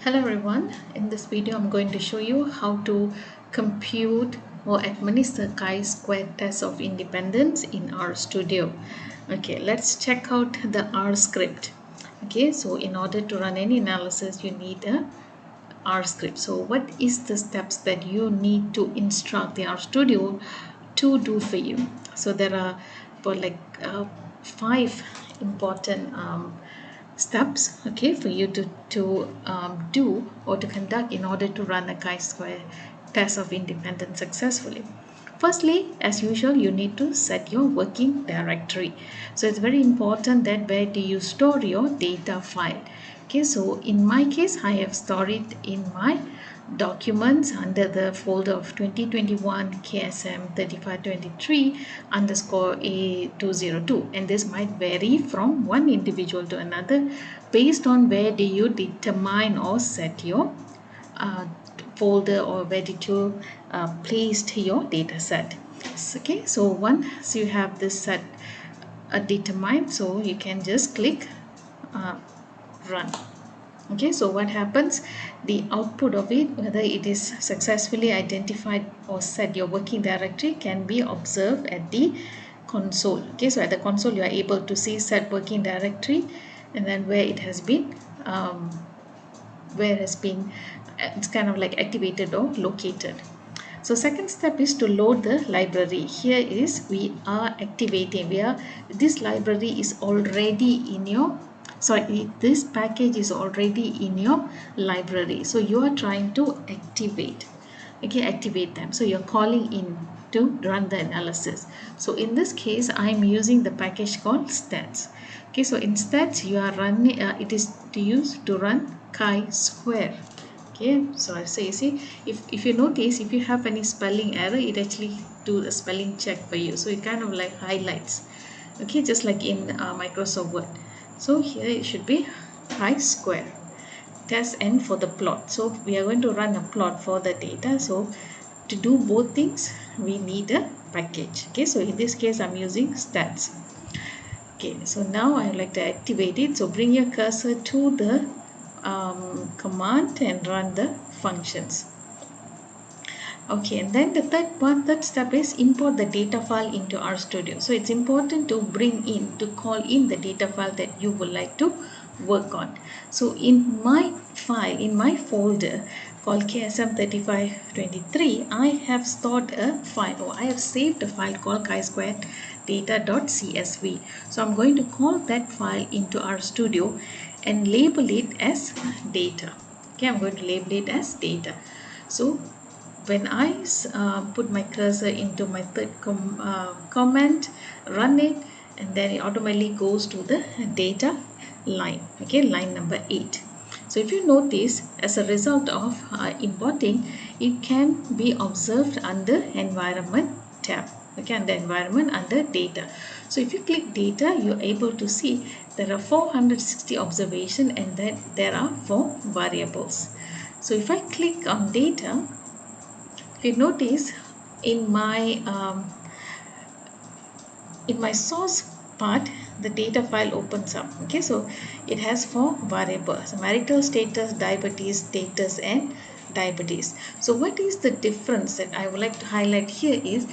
Hello everyone, in this video I'm going to show you how to compute or administer chi-square test of independence in RStudio. Okay, let's check out the R script. Okay, so in order to run any analysis you need a R script. So what is the steps that you need to instruct the RStudio to do for you? So there are about five important steps, okay, for you to do or to conduct in order to run a chi-square test of independence successfully. Firstly, as usual, you need to set your working directory. So it's very important that where do you store your data file. Okay, so in my case, I have stored it in my documents under the folder of 2021 KSM 3523 underscore A202, and this might vary from one individual to another based on where do you determine or set your folder or where did you placed your data set. Okay, so once you have this set determined, so you can just click uh, run. Okay, so what happens, the output of it, whether it is successfully identified or set your working directory, can be observed at the console. Okay, so at the console you are able to see set working directory and then where it has been it's kind of like activated or located. So second step is to load the library. Here is we are activating, this library is already in your, sorry, this package is already in your library, so you are trying to activate, okay, activate them. So you're calling in to run the analysis. So in this case I'm using the package called stats. Okay, so in stats you are running it is to use to run chi-square. Okay, so I say, see, if you notice, if you have any spelling error, it actually do the spelling check for you, so it kind of like highlights, okay, just like in Microsoft Word. So here it should be chi-square test n for the plot. So we are going to run a plot for the data. So to do both things we need a package. Okay, so in this case I'm using stats. Okay, so now I would like to activate it. So bring your cursor to the command and run the functions. Okay, and then the third step is import the data file into RStudio. So it's important to call in the data file that you would like to work on. So in my file, in my folder called KSM3523, I have stored a file, or I have saved a file called chi-square data.csv. So I'm going to call that file into RStudio and label it as data. Okay, I'm going to label it as data. So when I put my cursor into my third comment, run it, and then it automatically goes to the data line, okay, line number 8. So if you notice, as a result of importing, it can be observed under environment tab, okay, under environment, under data. So if you click data, you're able to see there are 460 observation and then there are 4 variables. So if I click on data, if you notice in my source part, the data file opens up. Okay, so it has 4 variables: marital status, diabetes status, and diabetes. So what is the difference that I would like to highlight here is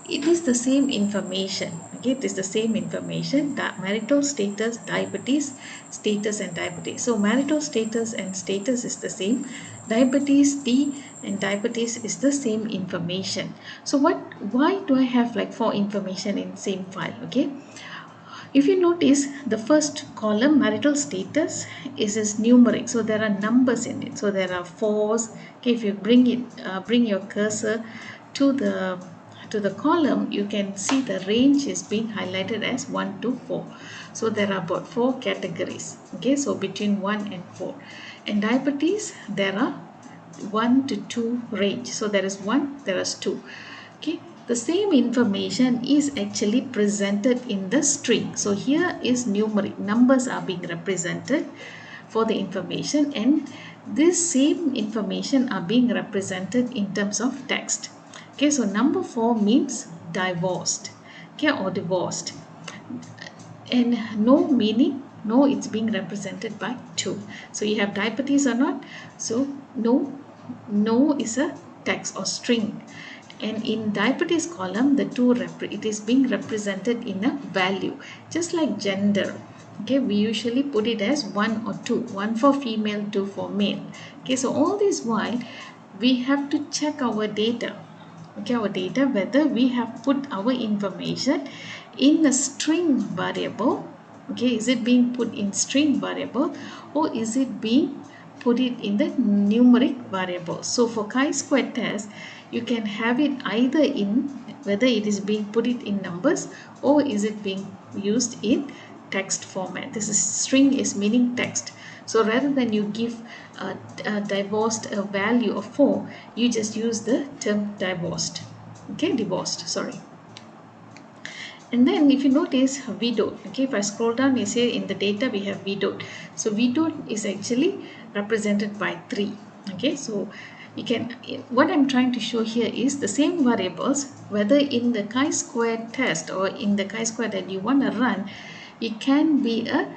it is the same information. Okay, it is the same information, that marital status, diabetes status, and diabetes. So marital status and status is the same, diabetes D and diabetes is the same information. So why do I have like 4 information in same file? Okay, if you notice, the first column, marital status, is numeric, so there are numbers in it, so there are 4s. Okay, if you bring your cursor to the column, you can see the range is being highlighted as 1 to 4. So there are about 4 categories. Okay, so between 1 and 4. And diabetes, there are 1 to 2 range, so there is 1, there is 2. Okay, the same information is actually presented in the string. So here is numeric, numbers are being represented for the information, and this same information are being represented in terms of text. Okay, so number 4 means divorced, okay, or divorced, and no meaning No, it's being represented by 2. So you have diabetes or not. So no is a text or string. And in diabetes column, the it is being represented in a value, just like gender. Okay, we usually put it as 1 or 2, 1 for female, 2 for male. Okay, so all this while we have to check our data. Okay, our data, whether we have put our information in a string variable. Okay, is it being put in string variable, or is it being put it in the numeric variable? So for chi-square test, you can have it either in whether it is being put it in numbers, or is it being used in text format. This is string is meaning text. So rather than you give divorced a value of 4, you just use the term divorced. Okay, divorced, sorry. And then if you notice V dot, okay, if I scroll down, you see in the data we have V dot. So V dot is actually represented by 3. Okay, so you can, what I'm trying to show here is the same variables, whether in the chi-square test or in the chi-square that you want to run, it can be a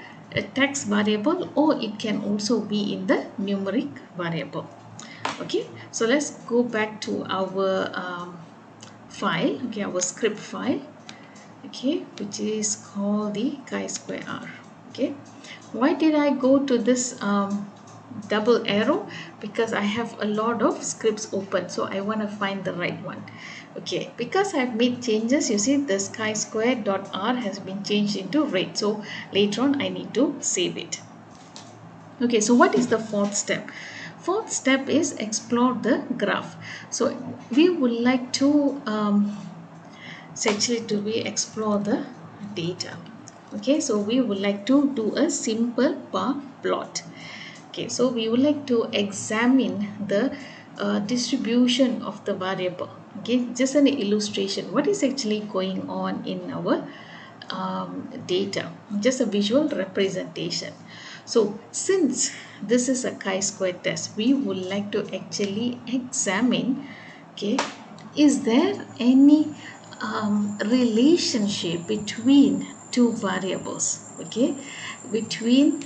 text variable, or it can also be in the numeric variable. Okay, so let's go back to our file, okay, our script file, okay, which is called the chi-square R. Okay, why did I go to this double arrow? Because I have a lot of scripts open, so I want to find the right one. Okay, because I've made changes, you see this chi-square.r has been changed into red, so later on I need to save it. Okay, so what is the fourth step? Fourth step is explore the graph. So we would like to actually we explore the data. Okay, so we would like to do a simple bar plot. Okay, so we would like to examine the distribution of the variable. Okay, just an illustration. What is actually going on in our data? Just a visual representation. So since this is a chi-square test, we would like to actually examine, okay, is there any relationship between two variables, okay, between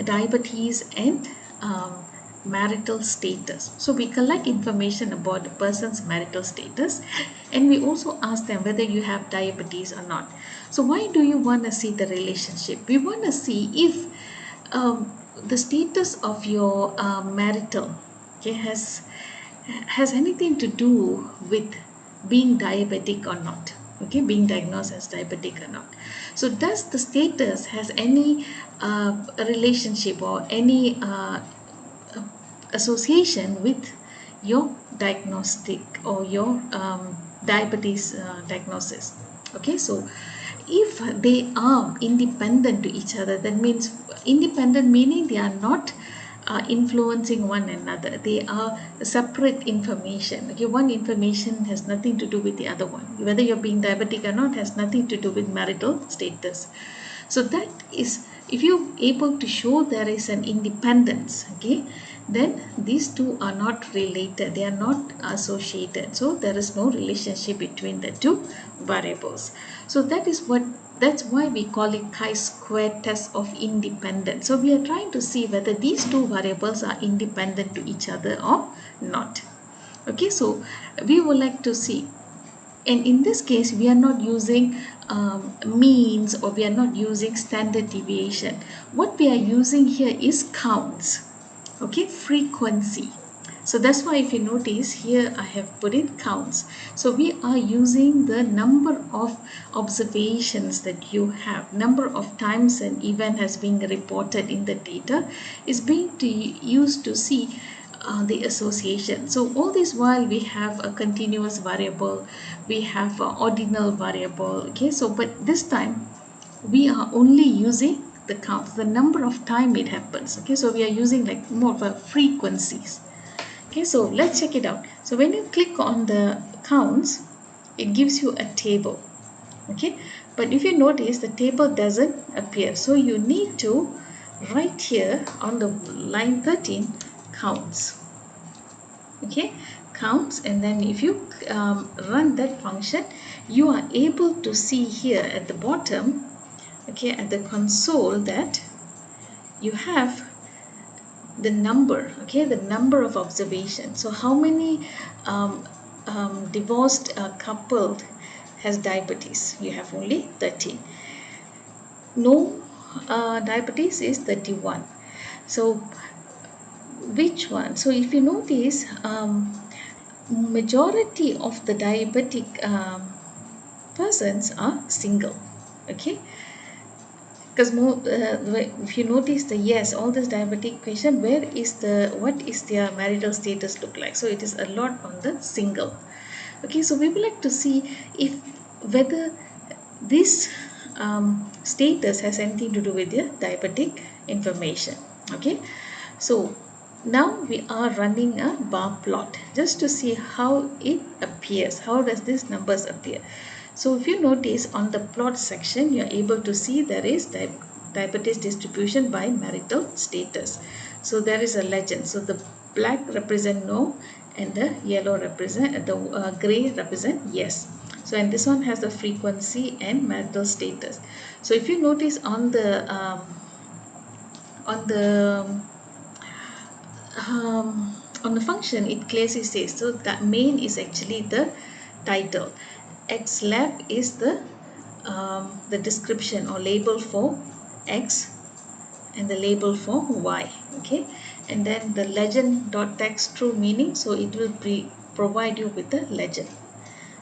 diabetes and marital status. So we collect information about the person's marital status, and we also ask them whether you have diabetes or not. So why do you want to see the relationship? We want to see if the status of your marital, okay, has anything to do with being diabetic or not, okay, being diagnosed as diabetic or not. So does the status has any relationship or any association with your diagnostic or your diabetes diagnosis? Okay, so if they are independent to each other, that means independent meaning they are not influencing one another, they are separate information. Okay, one information has nothing to do with the other one. Whether you're being diabetic or not has nothing to do with marital status. So that is, if you're able to show there is an independence, okay, then these two are not related, they are not associated, so there is no relationship between the two variables. So that's why we call it chi-square test of independence. So we are trying to see whether these two variables are independent to each other or not. Okay, so we would like to see, and in this case we are not using means, or we are not using standard deviation. What we are using here is counts, okay, frequency. So that's why if you notice here I have put it counts. So we are using the number of observations that you have, number of times an event has been reported in the data is being used to see the association. So all this while we have a continuous variable, we have an ordinal variable, okay, so but this time we are only using the counts, the number of time it happens. Okay, so we are using like more of a frequencies. Okay, so let's check it out. So when you click on the counts, it gives you a table. Okay, but if you notice the table doesn't appear, so you need to write here on the line 13 counts. Okay, counts, and then if you run that function, you are able to see here at the bottom okay, at the console, that you have the number, okay, the number of observations. So how many divorced couple has diabetes? You have only 13. No diabetes is 31. So which one? So if you notice, majority of the diabetic persons are single, okay, because if you notice the yes, all this diabetic patient, where is the, what is their marital status look like? So it is a lot on the single. Okay, so we would like to see if whether this status has anything to do with their diabetic information. Okay, so now we are running a bar plot just to see how it appears. How does these numbers appear? So if you notice on the plot section, you are able to see there is diabetes distribution by marital status. So there is a legend. So the black represent no, and the yellow represent, the gray represent yes. So and this one has the frequency and marital status. So if you notice on the on the function, it clearly says, so that main is actually the title, X lab is the description or label for X and the label for Y, okay, and then the legend dot text true meaning, so it will provide you with the legend.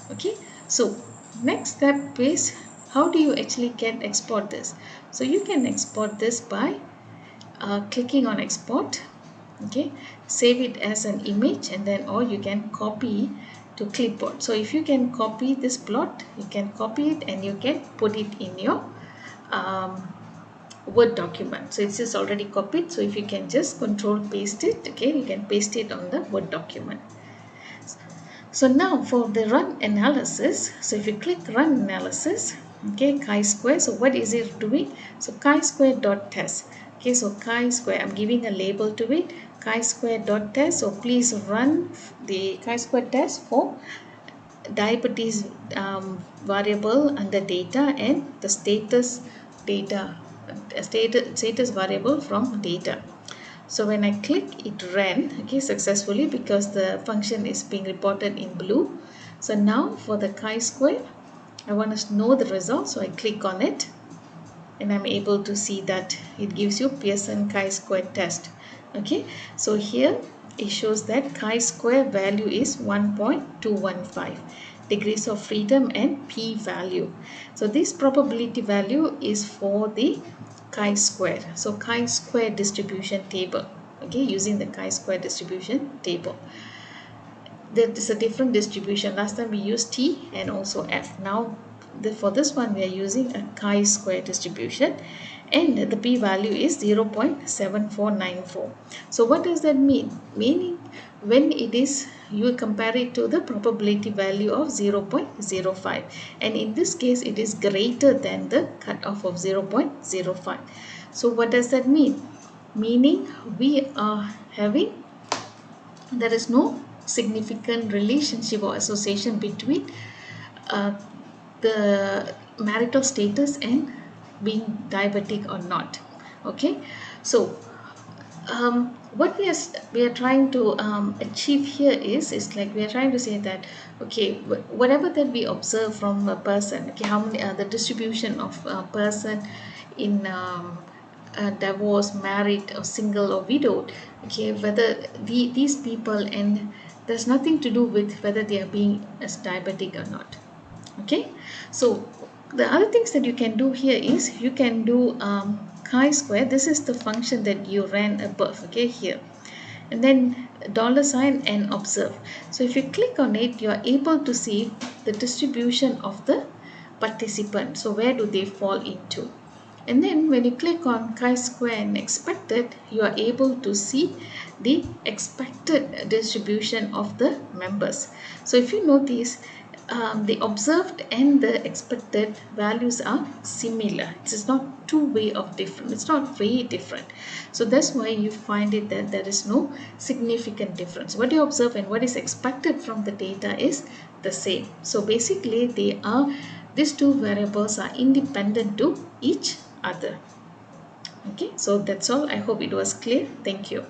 Okay, so next step is, how do you actually can export this? So you can export this by clicking on export, okay, save it as an image, and then or you can copy to clipboard. So if you can copy this plot, you can copy it and you can put it in your Word document. So it's just already copied, so if you can just control paste it, okay, you can paste it on the Word document. So now for the run analysis, so if you click run analysis, okay, chi-square, so what is it doing? So chi-square dot test, okay, so chi-square, I'm giving a label to it, chi-square dot test. So please run the chi-square test for diabetes variable under data and the status data, status variable from data. So when I click, it ran, okay, successfully, because the function is being reported in blue. So now for the chi-square, I want to know the result, so I click on it and I'm able to see that it gives you Pearson chi-square test. Okay, so here it shows that chi-square value is 1.215 degrees of freedom and p-value. So this probability value is for the chi-square. So chi-square distribution table, okay, using the chi-square distribution table. There is a different distribution. Last time we used T and also F. Now for this one we are using a chi-square distribution, and the p-value is 0.7494. So what does that mean? Meaning when it is, you compare it to the probability value of 0.05, and in this case it is greater than the cutoff of 0.05. So what does that mean? Meaning we are having, there is no significant relationship or association between the marital status and being diabetic or not. Okay, so what we are trying to achieve here is like we are trying to say that, okay, whatever that we observe from a person, okay, how many the distribution of a person in divorced, married, or single, or widowed, okay, whether these people, and there's nothing to do with whether they are being as diabetic or not. Okay, so the other things that you can do here is you can do chi-square. This is the function that you ran above, okay, here, and then $sign and observe. So if you click on it, you are able to see the distribution of the participant. So where do they fall into? And then when you click on chi-square and expected, you are able to see the expected distribution of the members. So if you notice, the observed and the expected values are similar. It is not two way of different. It's not very different. So that's why you find it that there is no significant difference. What you observe and what is expected from the data is the same. So basically they are These two variables are independent to each other. Okay, so that's all. I hope it was clear. Thank you.